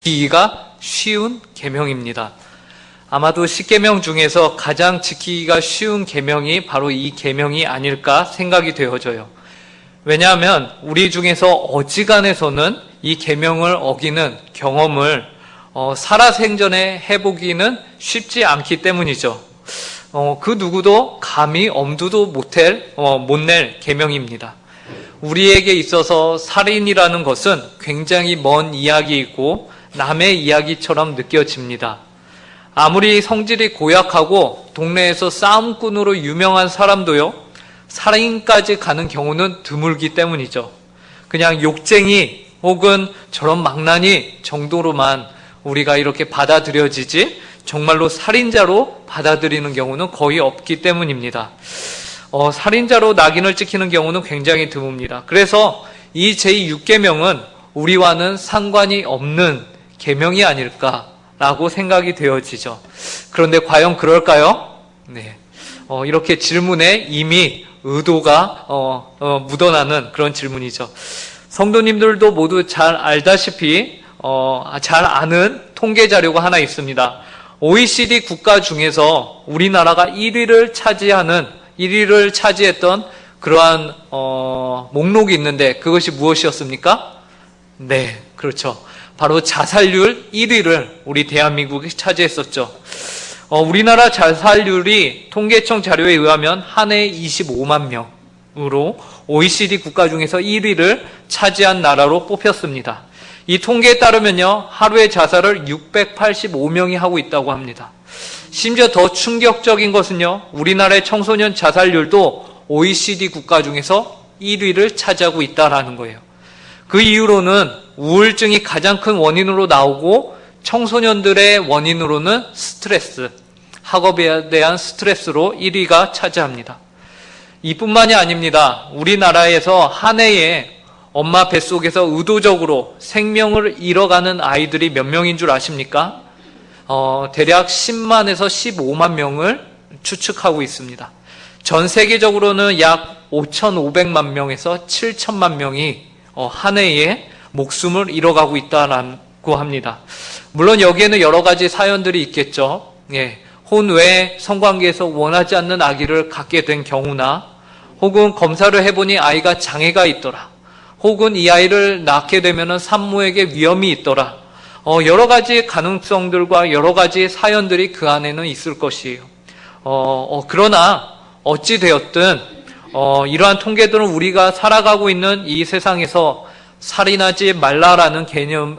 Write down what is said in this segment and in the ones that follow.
지키기가 쉬운 계명입니다. 아마도 10계명 중에서 가장 지키기가 쉬운 계명이 바로 이 계명이 아닐까 생각이 되어져요. 왜냐하면 우리 중에서 어지간해서는 이 계명을 어기는 경험을 살아생전에 해보기는 쉽지 않기 때문이죠. 그 누구도 감히 엄두도 못 낼 계명입니다. 우리에게 있어서 살인이라는 것은 굉장히 먼 이야기이고 남의 이야기처럼 느껴집니다. 아무리 성질이 고약하고 동네에서 싸움꾼으로 유명한 사람도요, 살인까지 가는 경우는 드물기 때문이죠. 그냥 욕쟁이 혹은 저런 망나니 정도로만 우리가 이렇게 받아들여지지 정말로 살인자로 받아들이는 경우는 거의 없기 때문입니다. 살인자로 낙인을 찍히는 경우는 굉장히 드뭅니다. 그래서 이 제6계명은 우리와는 상관이 없는 계명이 아닐까라고 생각이 되어지죠. 그런데 과연 그럴까요? 네. 이렇게 질문에 이미 의도가 묻어나는 그런 질문이죠. 성도님들도 모두 잘 알다시피 잘 아는 통계 자료가 하나 있습니다. OECD 국가 중에서 우리나라가 1위를 차지했던 그러한 목록이 있는데 그것이 무엇이었습니까? 네, 그렇죠. 바로 자살률 1위를 우리 대한민국이 차지했었죠. 우리나라 자살률이 통계청 자료에 의하면 한 해에 25만 명으로 OECD 국가 중에서 1위를 차지한 나라로 뽑혔습니다. 이 통계에 따르면요, 하루에 자살을 685명이 하고 있다고 합니다. 심지어 더 충격적인 것은요, 우리나라의 청소년 자살률도 OECD 국가 중에서 1위를 차지하고 있다는 거예요. 그 이유로는 우울증이 가장 큰 원인으로 나오고 청소년들의 원인으로는 스트레스, 학업에 대한 스트레스로 1위가 차지합니다. 이뿐만이 아닙니다. 우리나라에서 한 해에 엄마 뱃속에서 의도적으로 생명을 잃어가는 아이들이 몇 명인 줄 아십니까? 대략 10만에서 15만 명을 추측하고 있습니다. 전 세계적으로는 약 5,500만 명에서 7천만 명이 한 해에 목숨을 잃어가고 있다고 합니다. 물론 여기에는 여러 가지 사연들이 있겠죠. 혼 외에 성관계에서 원하지 않는 아기를 갖게 된 경우나, 혹은 검사를 해보니 아이가 장애가 있더라, 혹은 이 아이를 낳게 되면 산모에게 위험이 있더라, 여러 가지 가능성들과 여러 가지 사연들이 그 안에는 있을 것이에요. 그러나 어찌되었든 이러한 통계들은 우리가 살아가고 있는 이 세상에서 살인하지 말라라는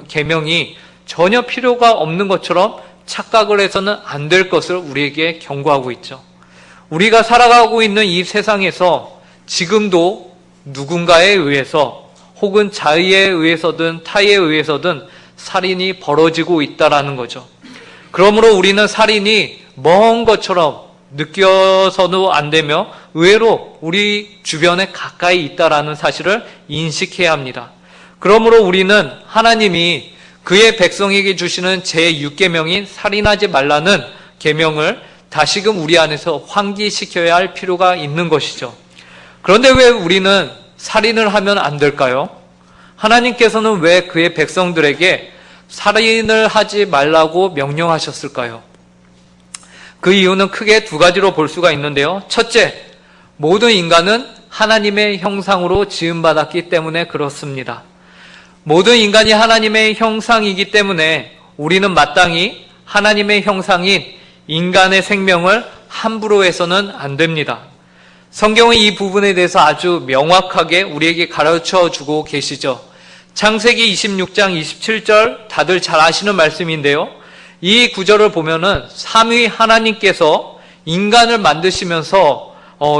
계명이 전혀 필요가 없는 것처럼 착각을 해서는 안 될 것을 우리에게 경고하고 있죠. 우리가 살아가고 있는 이 세상에서 지금도 누군가에 의해서 혹은 자의에 의해서든 타의에 의해서든 살인이 벌어지고 있다라는 거죠. 그러므로 우리는 살인이 먼 것처럼 느껴서도 안 되며 의외로 우리 주변에 가까이 있다라는 사실을 인식해야 합니다. 그러므로 우리는 하나님이 그의 백성에게 주시는 제6계명인 살인하지 말라는 계명을 다시금 우리 안에서 환기시켜야 할 필요가 있는 것이죠. 그런데 왜 우리는 살인을 하면 안 될까요? 하나님께서는 왜 그의 백성들에게 살인을 하지 말라고 명령하셨을까요? 그 이유는 크게 두 가지로 볼 수가 있는데요. 첫째, 모든 인간은 하나님의 형상으로 지음받았기 때문에 그렇습니다. 모든 인간이 하나님의 형상이기 때문에 우리는 마땅히 하나님의 형상인 인간의 생명을 함부로 해서는 안 됩니다. 성경은 이 부분에 대해서 아주 명확하게 우리에게 가르쳐 주고 계시죠. 창세기 26장 27절 다들 잘 아시는 말씀인데요. 이 구절을 보면은 삼위 하나님께서 인간을 만드시면서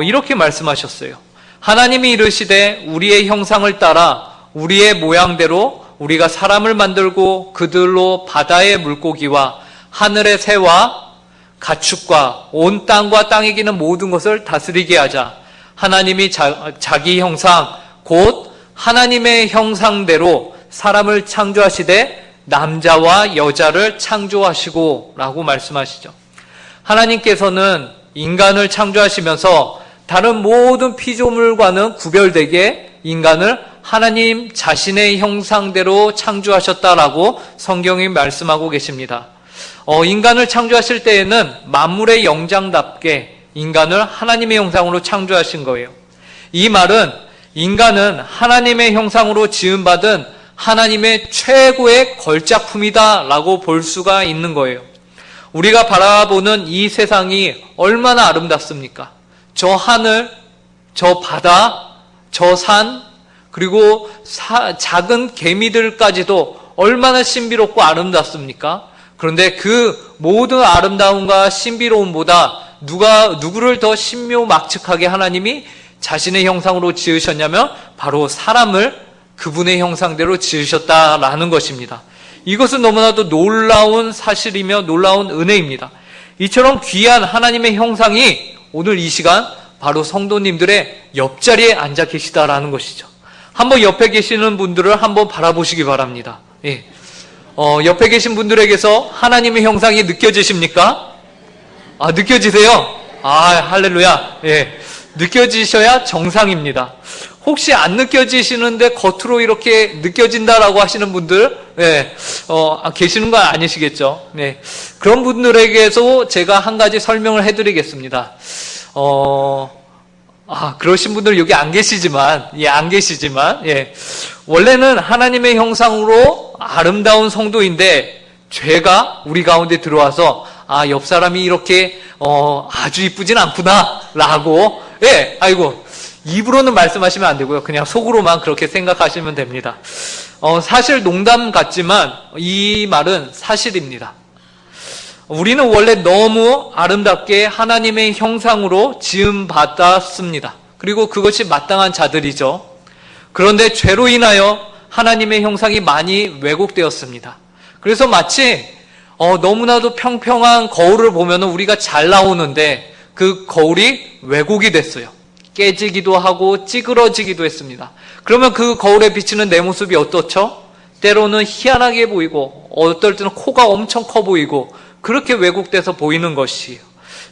이렇게 말씀하셨어요. 하나님이 이르시되 우리의 형상을 따라 우리의 모양대로 우리가 사람을 만들고 그들로 바다의 물고기와 하늘의 새와 가축과 온 땅과 땅에 기는 모든 것을 다스리게 하자. 하나님이 자기 형상 곧 하나님의 형상대로 사람을 창조하시되 남자와 여자를 창조하시고 라고 말씀하시죠. 하나님께서는 인간을 창조하시면서 다른 모든 피조물과는 구별되게 인간을 하나님 자신의 형상대로 창조하셨다라고 성경이 말씀하고 계십니다. 인간을 창조하실 때에는 만물의 영장답게 인간을 하나님의 형상으로 창조하신 거예요. 이 말은 인간은 하나님의 형상으로 지음받은 하나님의 최고의 걸작품이다라고 볼 수가 있는 거예요. 우리가 바라보는 이 세상이 얼마나 아름답습니까? 저 하늘, 저 바다, 저 산, 그리고 작은 개미들까지도 얼마나 신비롭고 아름답습니까? 그런데 그 모든 아름다움과 신비로움보다 누구를 더 신묘막측하게 하나님이 자신의 형상으로 지으셨냐면 바로 사람을 그분의 형상대로 지으셨다라는 것입니다. 이것은 너무나도 놀라운 사실이며 놀라운 은혜입니다. 이처럼 귀한 하나님의 형상이 오늘 이 시간 바로 성도님들의 옆자리에 앉아 계시다라는 것이죠. 한번 옆에 계시는 분들을 한번 바라보시기 바랍니다. 예. 옆에 계신 분들에게서 하나님의 형상이 느껴지십니까? 느껴지세요? 할렐루야. 예. 느껴지셔야 정상입니다. 혹시 안 느껴지시는데 겉으로 이렇게 느껴진다라고 하시는 분들, 예, 계시는 건 아니시겠죠? 네. 그런 분들에게서 제가 한 가지 설명을 해드리겠습니다. 그러신 분들 여기 안 계시지만, 예. 원래는 하나님의 형상으로 아름다운 성도인데, 죄가 우리 가운데 들어와서, 옆 사람이 이렇게, 아주 이쁘진 않구나, 라고, 예, 입으로는 말씀하시면 안 되고요. 그냥 속으로만 그렇게 생각하시면 됩니다. 사실 농담 같지만, 이 말은 사실입니다. 우리는 원래 너무 아름답게 하나님의 형상으로 지음받았습니다. 그리고 그것이 마땅한 자들이죠. 그런데 죄로 인하여 하나님의 형상이 많이 왜곡되었습니다. 그래서 마치 너무나도 평평한 거울을 보면 우리가 잘 나오는데 그 거울이 왜곡이 됐어요. 깨지기도 하고 찌그러지기도 했습니다. 그러면 그 거울에 비치는 내 모습이 어떻죠? 때로는 희한하게 보이고 어떨 때는 코가 엄청 커 보이고 그렇게 왜곡돼서 보이는 것이에요.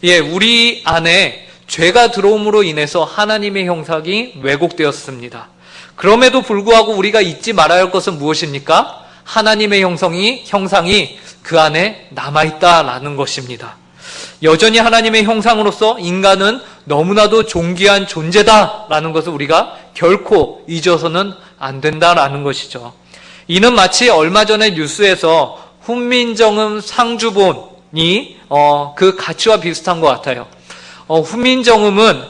예, 우리 안에 죄가 들어옴으로 인해서 하나님의 형상이 왜곡되었습니다. 그럼에도 불구하고 우리가 잊지 말아야 할 것은 무엇입니까? 하나님의 형상이 그 안에 남아있다라는 것입니다. 여전히 하나님의 형상으로서 인간은 너무나도 존귀한 존재다라는 것을 우리가 결코 잊어서는 안 된다라는 것이죠. 이는 마치 얼마 전에 뉴스에서 훈민정음 상주본이 그 가치와 비슷한 것 같아요. 훈민정음은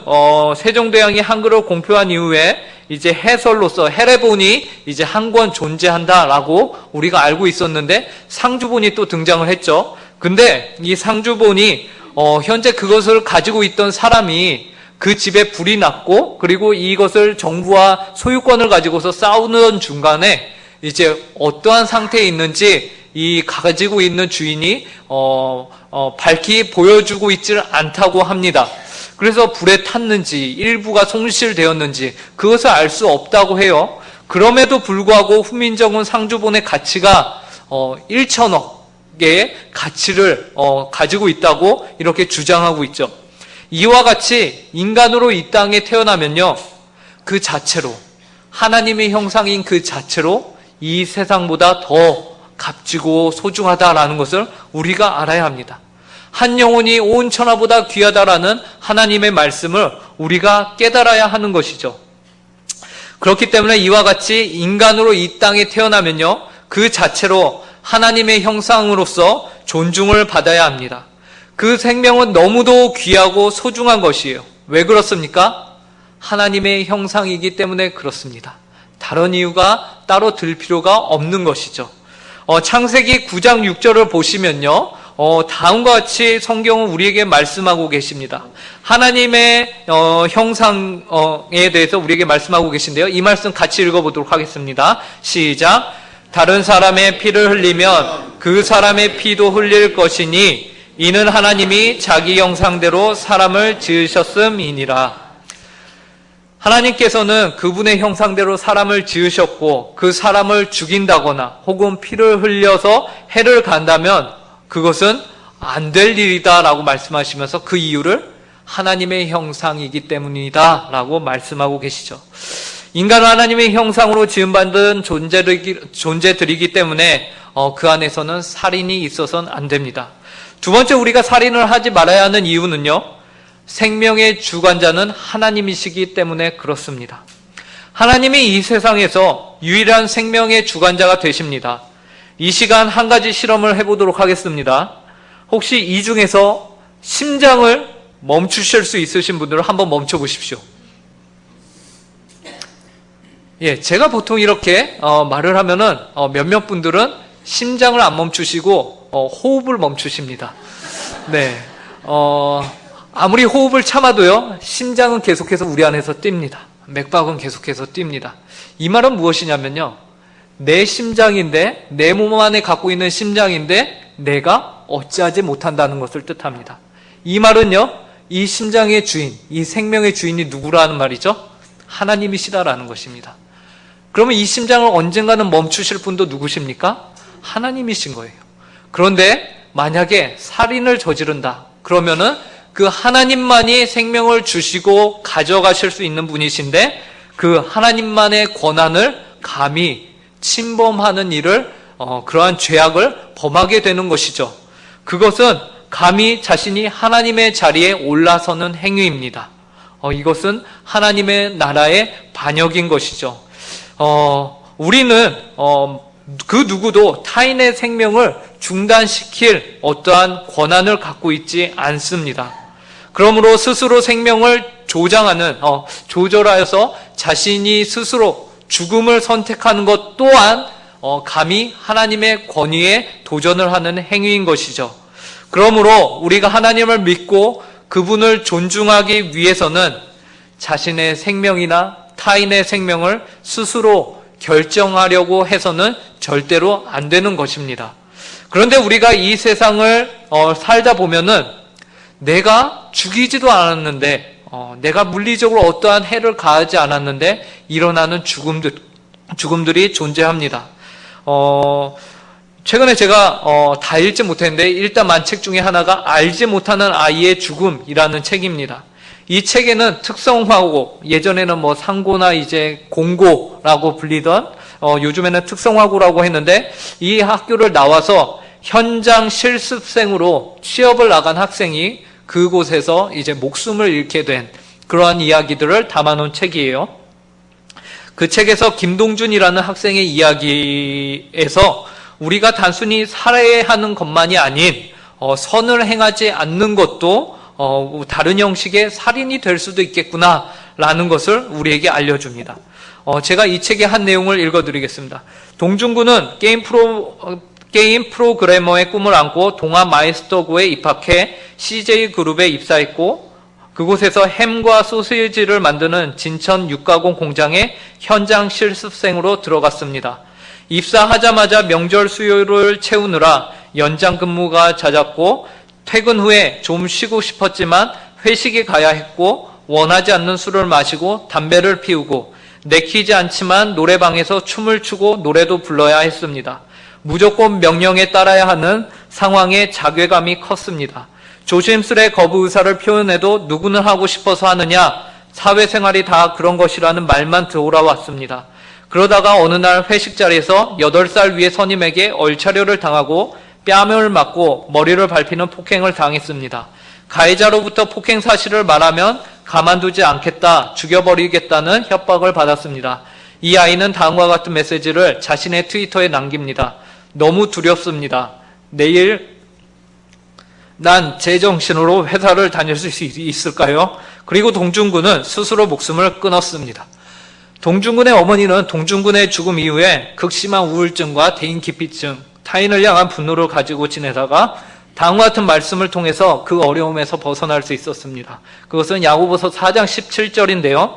세종대왕이 한글을 공표한 이후에 이제 해설로서 해례본이 이제 한 권 존재한다라고 우리가 알고 있었는데 상주본이 또 등장을 했죠. 근데 이 상주본이 현재 그것을 가지고 있던 사람이 그 집에 불이 났고 그리고 이것을 정부와 소유권을 가지고서 싸우는 중간에 이제 어떠한 상태에 있는지 이 가지고 있는 주인이 밝히 보여주고 있지를 않다고 합니다. 그래서 불에 탔는지 일부가 손실되었는지 그것을 알 수 없다고 해요. 그럼에도 불구하고 훈민정음 상주본의 가치가 1천억의 가치를 가지고 있다고 이렇게 주장하고 있죠. 이와 같이 인간으로 이 땅에 태어나면요, 그 자체로 하나님의 형상인 그 자체로 이 세상보다 더 값지고 소중하다라는 것을 우리가 알아야 합니다. 한 영혼이 온 천하보다 귀하다라는 하나님의 말씀을 우리가 깨달아야 하는 것이죠. 그렇기 때문에 이와 같이 인간으로 이 땅에 태어나면요, 그 자체로 하나님의 형상으로서 존중을 받아야 합니다. 그 생명은 너무도 귀하고 소중한 것이에요. 왜 그렇습니까? 하나님의 형상이기 때문에 그렇습니다. 다른 이유가 따로 들 필요가 없는 것이죠. 창세기 9장 6절을 보시면요, 다음과 같이 성경은 우리에게 말씀하고 계십니다. 하나님의 형상에 대해서 우리에게 말씀하고 계신데요. 이 말씀 같이 읽어보도록 하겠습니다. 시작. 다른 사람의 피를 흘리면 그 사람의 피도 흘릴 것이니 이는 하나님이 자기 형상대로 사람을 지으셨음이니라. 하나님께서는 그분의 형상대로 사람을 지으셨고 그 사람을 죽인다거나 혹은 피를 흘려서 해를 간다면 그것은 안 될 일이다라고 말씀하시면서 그 이유를 하나님의 형상이기 때문이다라고 말씀하고 계시죠. 인간은 하나님의 형상으로 지음받은 존재들이기 때문에 그 안에서는 살인이 있어서는 안 됩니다. 두 번째, 우리가 살인을 하지 말아야 하는 이유는요, 생명의 주관자는 하나님이시기 때문에 그렇습니다. 하나님이 이 세상에서 유일한 생명의 주관자가 되십니다. 이 시간 한 가지 실험을 해보도록 하겠습니다. 혹시 이 중에서 심장을 멈추실 수 있으신 분들은 한번 멈춰 보십시오. 예, 제가 보통 이렇게 말을 하면은 몇몇 분들은 심장을 안 멈추시고 호흡을 멈추십니다. 네, 아무리 호흡을 참아도요, 심장은 계속해서 우리 안에서 뜁니다. 맥박은 계속해서 뜁니다. 이 말은 무엇이냐면요, 내 심장인데, 내 몸 안에 갖고 있는 심장인데 내가 어찌하지 못한다는 것을 뜻합니다. 이 말은요, 이 심장의 주인, 이 생명의 주인이 누구라는 말이죠? 하나님이시다라는 것입니다. 그러면 이 심장을 언젠가는 멈추실 분도 누구십니까? 하나님이신 거예요. 그런데 만약에 살인을 저지른다 그러면은 그 하나님만이 생명을 주시고 가져가실 수 있는 분이신데, 그 하나님만의 권한을 감히 침범하는 일을, 그러한 죄악을 범하게 되는 것이죠. 그것은 감히 자신이 하나님의 자리에 올라서는 행위입니다. 이것은 하나님의 나라의 반역인 것이죠. 우리는 그 누구도 타인의 생명을 중단시킬 어떠한 권한을 갖고 있지 않습니다. 그러므로 스스로 생명을 조절하여서 자신이 스스로 죽음을 선택하는 것 또한 감히 하나님의 권위에 도전을 하는 행위인 것이죠. 그러므로 우리가 하나님을 믿고 그분을 존중하기 위해서는 자신의 생명이나 타인의 생명을 스스로 결정하려고 해서는 절대로 안 되는 것입니다. 그런데 우리가 이 세상을 살다 보면은 내가 죽이지도 않았는데, 내가 물리적으로 어떠한 해를 가하지 않았는데 일어나는 죽음들이 존재합니다. 최근에 제가 다 읽지 못했는데 일단 책 중에 하나가 알지 못하는 아이의 죽음이라는 책입니다. 이 책에는 특성화고, 예전에는 상고나 이제 공고라고 불리던, 요즘에는 특성화고라고 했는데, 이 학교를 나와서 현장 실습생으로 취업을 나간 학생이 그곳에서 이제 목숨을 잃게 된 그러한 이야기들을 담아놓은 책이에요. 그 책에서 김동준이라는 학생의 이야기에서 우리가 단순히 살아야 하는 것만이 아닌 선을 행하지 않는 것도 다른 형식의 살인이 될 수도 있겠구나라는 것을 우리에게 알려줍니다. 제가 이 책의 한 내용을 읽어드리겠습니다. 동준군은 게임 프로그래머의 꿈을 안고 동아 마이스터고에 입학해 CJ그룹에 입사했고, 그곳에서 햄과 소시지를 만드는 진천 육가공 공장에 현장 실습생으로 들어갔습니다. 입사하자마자 명절 수요를 채우느라 연장 근무가 잦았고, 퇴근 후에 좀 쉬고 싶었지만 회식에 가야 했고, 원하지 않는 술을 마시고 담배를 피우고, 내키지 않지만 노래방에서 춤을 추고 노래도 불러야 했습니다. 무조건 명령에 따라야 하는 상황에 자괴감이 컸습니다. 조심스레 거부 의사를 표현해도 누구는 하고 싶어서 하느냐, 사회생활이 다 그런 것이라는 말만 돌아왔습니다. 그러다가 어느 날 회식 자리에서 8살 위의 선임에게 얼차려를 당하고 뺨을 맞고 머리를 밟히는 폭행을 당했습니다. 가해자로부터 폭행 사실을 말하면 가만두지 않겠다, 죽여버리겠다는 협박을 받았습니다. 이 아이는 다음과 같은 메시지를 자신의 트위터에 남깁니다. 너무 두렵습니다. 내일 난 제정신으로 회사를 다닐 수 있을까요? 그리고 동준군은 스스로 목숨을 끊었습니다. 동준군의 어머니는 동준군의 죽음 이후에 극심한 우울증과 대인기피증, 타인을 향한 분노를 가지고 지내다가 다음과 같은 말씀을 통해서 그 어려움에서 벗어날 수 있었습니다. 그것은 야고보서 4장 17절인데요.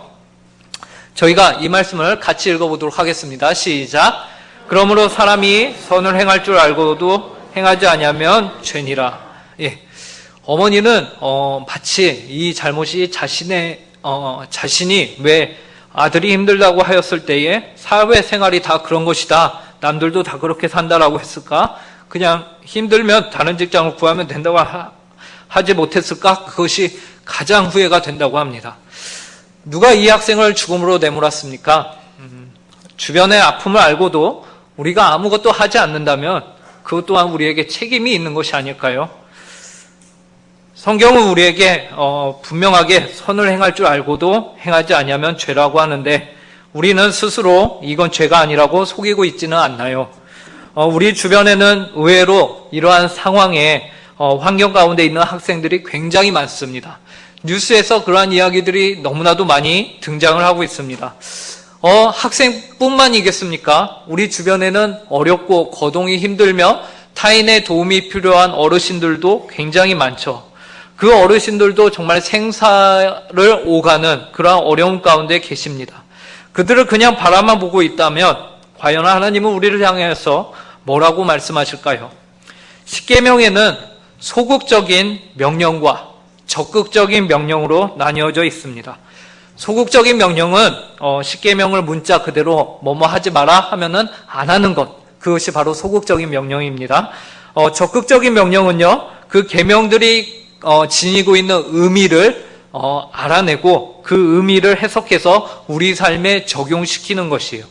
저희가 이 말씀을 같이 읽어보도록 하겠습니다. 시작. 그러므로 사람이 선을 행할 줄 알고도 행하지 아니하면 죄니라. 예. 어머니는 마치 이 잘못이 자신이 왜 아들이 힘들다고 하였을 때에 사회생활이 다 그런 것이다, 남들도 다 그렇게 산다라고 했을까? 그냥 힘들면 다른 직장을 구하면 된다고 하지 못했을까? 그것이 가장 후회가 된다고 합니다. 누가 이 학생을 죽음으로 내몰았습니까? 주변의 아픔을 알고도 우리가 아무것도 하지 않는다면 그것 또한 우리에게 책임이 있는 것이 아닐까요? 성경은 우리에게 분명하게 선을 행할 줄 알고도 행하지 아니하면 죄라고 하는데 우리는 스스로 이건 죄가 아니라고 속이고 있지는 않나요? 우리 주변에는 의외로 이러한 상황에 환경 가운데 있는 학생들이 굉장히 많습니다. 뉴스에서 그러한 이야기들이 너무나도 많이 등장을 하고 있습니다. 학생뿐만이겠습니까? 우리 주변에는 어렵고 거동이 힘들며 타인의 도움이 필요한 어르신들도 굉장히 많죠. 그 어르신들도 정말 생사를 오가는 그러한 어려움 가운데 계십니다. 그들을 그냥 바라만 보고 있다면 과연 하나님은 우리를 향해서 뭐라고 말씀하실까요? 십계명에는 소극적인 명령과 적극적인 명령으로 나뉘어져 있습니다. 소극적인 명령은 십계명을 문자 그대로 뭐뭐 하지 마라 하면은 안 하는 것, 그것이 바로 소극적인 명령입니다. 적극적인 명령은요, 그 계명들이 지니고 있는 의미를 알아내고 그 의미를 해석해서 우리 삶에 적용시키는 것이에요.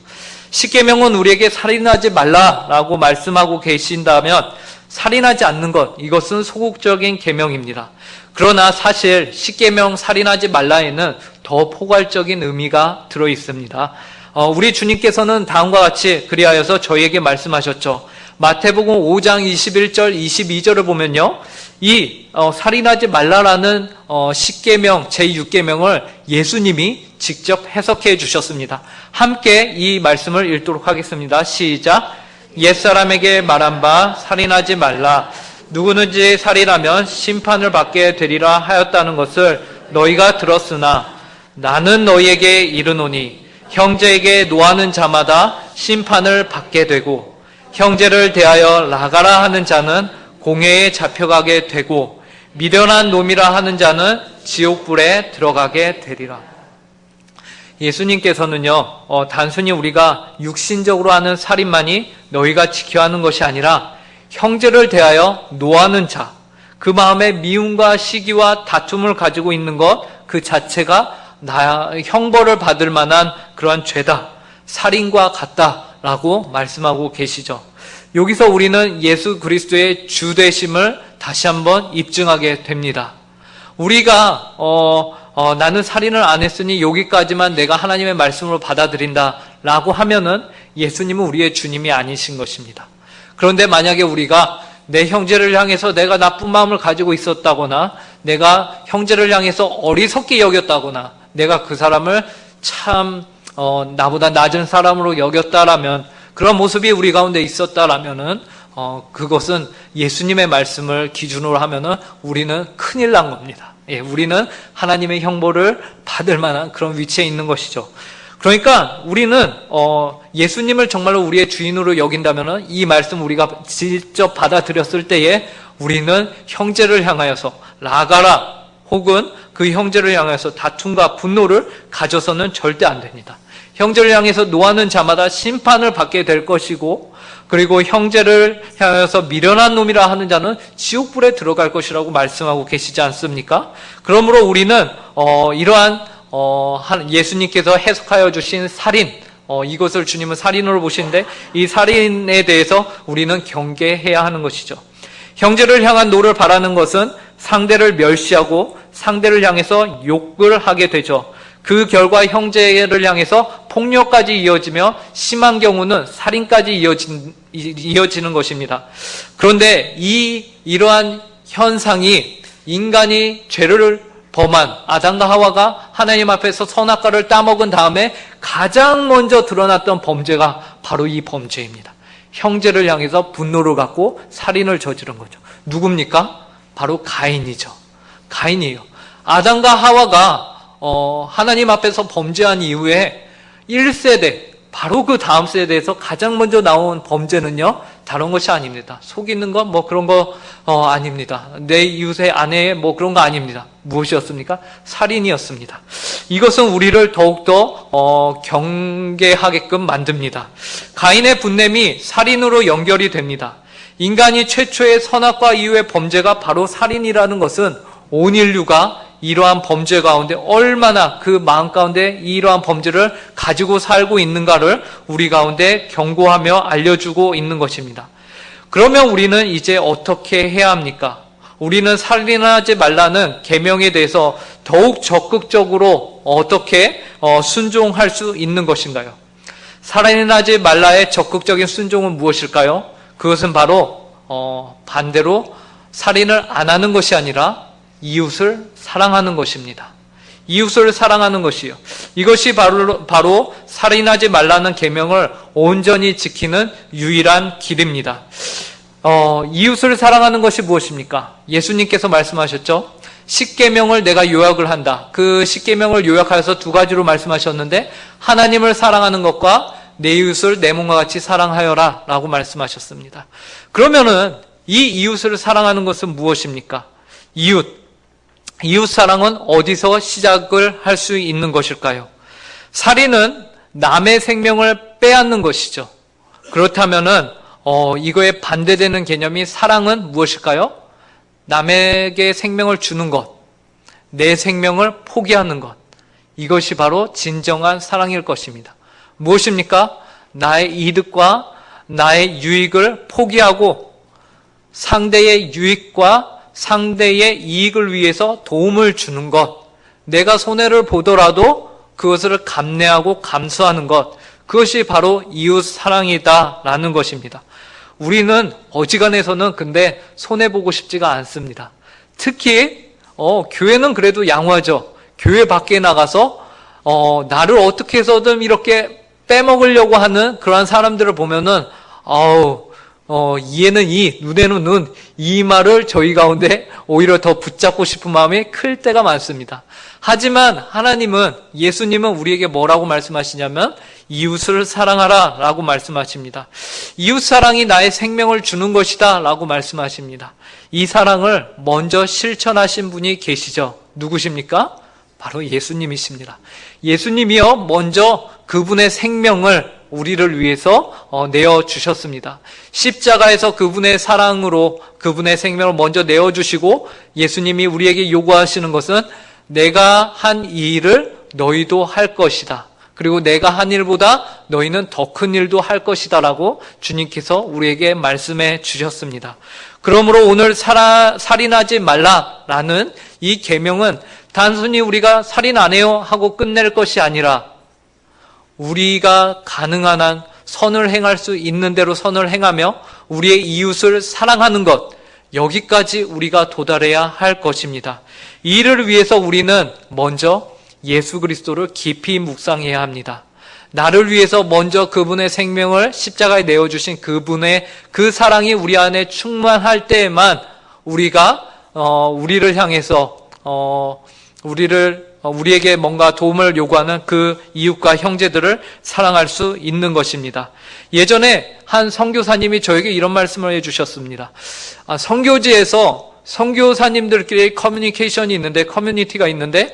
십계명은 우리에게 살인하지 말라라고 말씀하고 계신다면 살인하지 않는 것, 이것은 소극적인 계명입니다. 그러나 사실 십계명 살인하지 말라에는 더 포괄적인 의미가 들어 있습니다. 우리 주님께서는 다음과 같이 그리하여서 저희에게 말씀하셨죠. 마태복음 5장 21절 22절을 보면요, 이 살인하지 말라라는 십계명 제6계명을 예수님이 직접 해석해 주셨습니다. 함께 이 말씀을 읽도록 하겠습니다. 시작. 옛사람에게 말한 바 살인하지 말라. 누구든지 살인하면 심판을 받게 되리라 하였다는 것을 너희가 들었으나 나는 너희에게 이르노니 형제에게 노하는 자마다 심판을 받게 되고 형제를 대하여 나가라 하는 자는 공회에 잡혀가게 되고 미련한 놈이라 하는 자는 지옥불에 들어가게 되리라. 예수님께서는요, 단순히 우리가 육신적으로 하는 살인만이 너희가 지켜야 하는 것이 아니라 형제를 대하여 노하는 자, 그 마음에 미움과 시기와 다툼을 가지고 있는 것 그 자체가 형벌을 받을 만한 그러한 죄다, 살인과 같다라고 말씀하고 계시죠. 여기서 우리는 예수 그리스도의 주 되심을 다시 한번 입증하게 됩니다. 우리가 나는 살인을 안 했으니 여기까지만 내가 하나님의 말씀으로 받아들인다 라고 하면은 예수님은 우리의 주님이 아니신 것입니다. 그런데 만약에 우리가 내 형제를 향해서 내가 나쁜 마음을 가지고 있었다거나 내가 형제를 향해서 어리석게 여겼다거나 내가 그 사람을 참 나보다 낮은 사람으로 여겼다라면, 그런 모습이 우리 가운데 있었다라면은 그것은 예수님의 말씀을 기준으로 하면은 우리는 큰일 난 겁니다. 우리는 하나님의 형벌을 받을 만한 그런 위치에 있는 것이죠. 그러니까 우리는 예수님을 정말로 우리의 주인으로 여긴다면은 이 말씀 우리가 직접 받아들였을 때에 우리는 형제를 향하여서 나가라 혹은 그 형제를 향해서 다툼과 분노를 가져서는 절대 안 됩니다. 형제를 향해서 노하는 자마다 심판을 받게 될 것이고, 그리고 형제를 향해서 미련한 놈이라 하는 자는 지옥불에 들어갈 것이라고 말씀하고 계시지 않습니까? 그러므로 우리는 이러한 예수님께서 해석하여 주신 살인, 이것을 주님은 살인으로 보시는데 이 살인에 대해서 우리는 경계해야 하는 것이죠. 형제를 향한 노를 바라는 것은 상대를 멸시하고 상대를 향해서 욕을 하게 되죠. 그 결과 형제를 향해서 폭력까지 이어지며 심한 경우는 살인까지 이어지는 것입니다. 그런데 이러한 현상이 인간이 죄를 범한 아담과 하와가 하나님 앞에서 선악과를 따먹은 다음에 가장 먼저 드러났던 범죄가 바로 이 범죄입니다. 형제를 향해서 분노를 갖고 살인을 저지른 거죠. 누굽니까? 바로 가인이죠. 가인이에요. 아담과 하와가 하나님 앞에서 범죄한 이후에 1세대, 바로 그 다음 세대에서 가장 먼저 나온 범죄는요, 다른 것이 아닙니다. 속이는 건 뭐 그런 거 아닙니다. 내 이웃의 아내의 뭐 그런 거 아닙니다. 무엇이었습니까? 살인이었습니다. 이것은 우리를 더욱더 경계하게끔 만듭니다. 가인의 분냄이 살인으로 연결이 됩니다. 인간이 최초의 선악과 이후의 범죄가 바로 살인이라는 것은 온 인류가 이러한 범죄 가운데 얼마나 그 마음 가운데 이러한 범죄를 가지고 살고 있는가를 우리 가운데 경고하며 알려주고 있는 것입니다. 그러면 우리는 이제 어떻게 해야 합니까? 우리는 살인하지 말라는 계명에 대해서 더욱 적극적으로 어떻게 순종할 수 있는 것인가요? 살인하지 말라의 적극적인 순종은 무엇일까요? 그것은 바로 반대로 살인을 안 하는 것이 아니라 이웃을 사랑하는 것입니다. 이웃을 사랑하는 것이요. 이것이 바로 살인하지 말라는 계명을 온전히 지키는 유일한 길입니다. 이웃을 사랑하는 것이 무엇입니까? 예수님께서 말씀하셨죠. 십계명을 내가 요약을 한다. 그 십계명을 요약하여서 두 가지로 말씀하셨는데 하나님을 사랑하는 것과 내 이웃을 내 몸과 같이 사랑하여라 라고 말씀하셨습니다. 그러면은 이 이웃을 사랑하는 것은 무엇입니까? 이웃 사랑은 어디서 시작을 할 수 있는 것일까요? 살인은 남의 생명을 빼앗는 것이죠. 그렇다면은 이거에 반대되는 개념이 사랑은 무엇일까요? 남에게 생명을 주는 것, 내 생명을 포기하는 것. 이것이 바로 진정한 사랑일 것입니다. 무엇입니까? 나의 이득과 나의 유익을 포기하고 상대의 유익과 상대의 이익을 위해서 도움을 주는 것, 내가 손해를 보더라도 그것을 감내하고 감수하는 것, 그것이 바로 이웃 사랑이다라는 것입니다. 우리는 어지간해서는 근데 손해보고 싶지가 않습니다. 특히 교회는 그래도 양호하죠. 교회 밖에 나가서 나를 어떻게 해서든 이렇게 빼먹으려고 하는 그러한 사람들을 보면은 이에는 이, 눈에는 눈, 이 말을 저희 가운데 오히려 더 붙잡고 싶은 마음이 클 때가 많습니다. 하지만 하나님은, 예수님은 우리에게 뭐라고 말씀하시냐면 이웃을 사랑하라 라고 말씀하십니다. 이웃 사랑이 나의 생명을 주는 것이다 라고 말씀하십니다. 이 사랑을 먼저 실천하신 분이 계시죠. 누구십니까? 바로 예수님이십니다. 예수님이요 먼저 그분의 생명을 우리를 위해서 내어주셨습니다. 십자가에서 그분의 사랑으로 그분의 생명을 먼저 내어주시고 예수님이 우리에게 요구하시는 것은 내가 한 이 일을 너희도 할 것이다. 그리고 내가 한 일보다 너희는 더 큰 일도 할 것이다 라고 주님께서 우리에게 말씀해 주셨습니다. 그러므로 오늘 살인하지 말라라는 이 계명은 단순히 우리가 살인 안 해요 하고 끝낼 것이 아니라 우리가 가능한 한 선을 행할 수 있는 대로 선을 행하며 우리의 이웃을 사랑하는 것, 여기까지 우리가 도달해야 할 것입니다. 이를 위해서 우리는 먼저 예수 그리스도를 깊이 묵상해야 합니다. 나를 위해서 먼저 그분의 생명을 십자가에 내어주신 그분의 그 사랑이 우리 안에 충만할 때에만 우리가 우리를 향해서 우리에게 뭔가 도움을 요구하는 그 이웃과 형제들을 사랑할 수 있는 것입니다. 예전에 한 선교사님이 저에게 이런 말씀을 해주셨습니다. 선교지에서 선교사님들끼리 커뮤니티가 있는데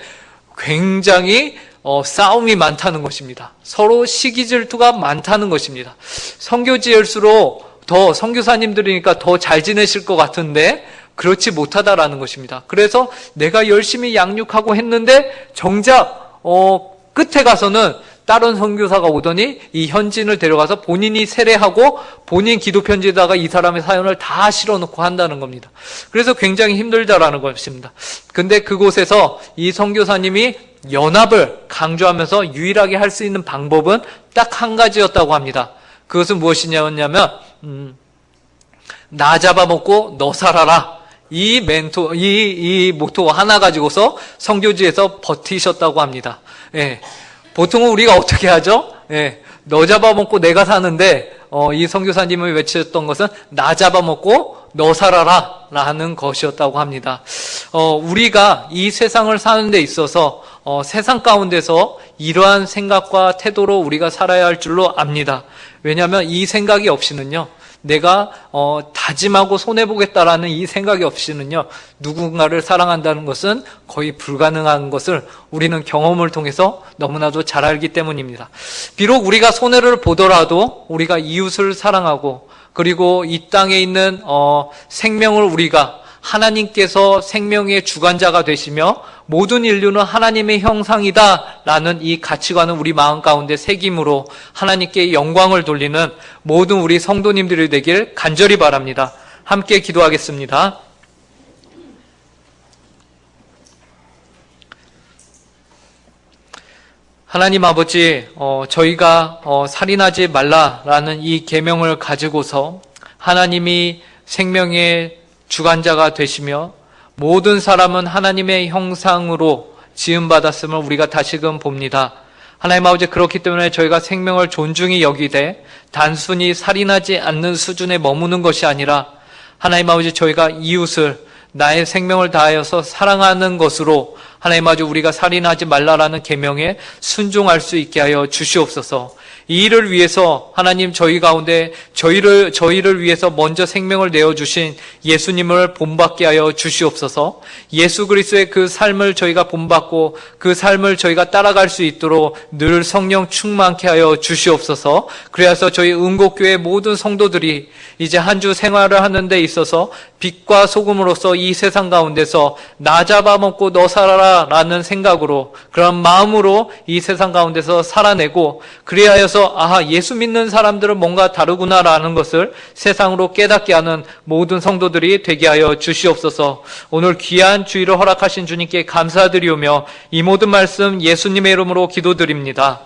굉장히 싸움이 많다는 것입니다. 서로 시기 질투가 많다는 것입니다. 선교지일수록 더 선교사님들이니까 더 잘 지내실 것 같은데 그렇지 못하다라는 것입니다. 그래서 내가 열심히 양육하고 했는데 정작 끝에 가서는 다른 선교사가 오더니 이 현지인을 데려가서 본인이 세례하고 본인 기도 편지에다가 이 사람의 사연을 다 실어놓고 한다는 겁니다. 그래서 굉장히 힘들다라는 것입니다. 근데 그곳에서 이 선교사님이 연합을 강조하면서 유일하게 할 수 있는 방법은 딱 한 가지였다고 합니다. 그것은 무엇이냐면 나 잡아먹고 너 살아라. 이 모토 하나 가지고서 선교지에서 버티셨다고 합니다. 예. 보통은 우리가 어떻게 하죠? 예. 너 잡아먹고 내가 사는데, 이 선교사님을 외쳤던 것은 나 잡아먹고 너 살아라 라는 것이었다고 합니다. 우리가 이 세상을 사는 데 있어서, 세상 가운데서 이러한 생각과 태도로 우리가 살아야 할 줄로 압니다. 왜냐하면 이 생각이 없이는요, 내가 다짐하고 손해보겠다라는 이 생각이 없이는요, 누군가를 사랑한다는 것은 거의 불가능한 것을 우리는 경험을 통해서 너무나도 잘 알기 때문입니다. 비록 우리가 손해를 보더라도 우리가 이웃을 사랑하고 그리고 이 땅에 있는 생명을 우리가 하나님께서 생명의 주관자가 되시며 모든 인류는 하나님의 형상이다 라는 이 가치관을 우리 마음 가운데 새김으로 하나님께 영광을 돌리는 모든 우리 성도님들이 되길 간절히 바랍니다. 함께 기도하겠습니다. 하나님 아버지, 저희가 살인하지 말라라는 이 계명을 가지고서 하나님이 생명의 주관자가 되시며 모든 사람은 하나님의 형상으로 지음받았음을 우리가 다시금 봅니다. 하나님 아버지, 그렇기 때문에 저희가 생명을 존중히 여기되 단순히 살인하지 않는 수준에 머무는 것이 아니라 하나님 아버지, 저희가 이웃을 나의 생명을 다하여서 사랑하는 것으로 하나님 아버지, 우리가 살인하지 말라라는 계명에 순종할 수 있게 하여 주시옵소서. 이 일을 위해서 하나님 저희 가운데 저희를 위해서 먼저 생명을 내어주신 예수님을 본받게 하여 주시옵소서. 예수 그리스도의 그 삶을 저희가 본받고 그 삶을 저희가 따라갈 수 있도록 늘 성령 충만케 하여 주시옵소서. 그래서 저희 은곡교회 모든 성도들이 이제 한 주 생활을 하는 데 있어서 빛과 소금으로서 이 세상 가운데서 나 잡아먹고 너 살아라 라는 생각으로, 그런 마음으로 이 세상 가운데서 살아내고, 그래야 해서 예수 믿는 사람들은 뭔가 다르구나라는 것을 세상으로 깨닫게 하는 모든 성도들이 되게 하여 주시옵소서. 오늘 귀한 주일을 허락하신 주님께 감사드리오며 이 모든 말씀 예수님의 이름으로 기도드립니다.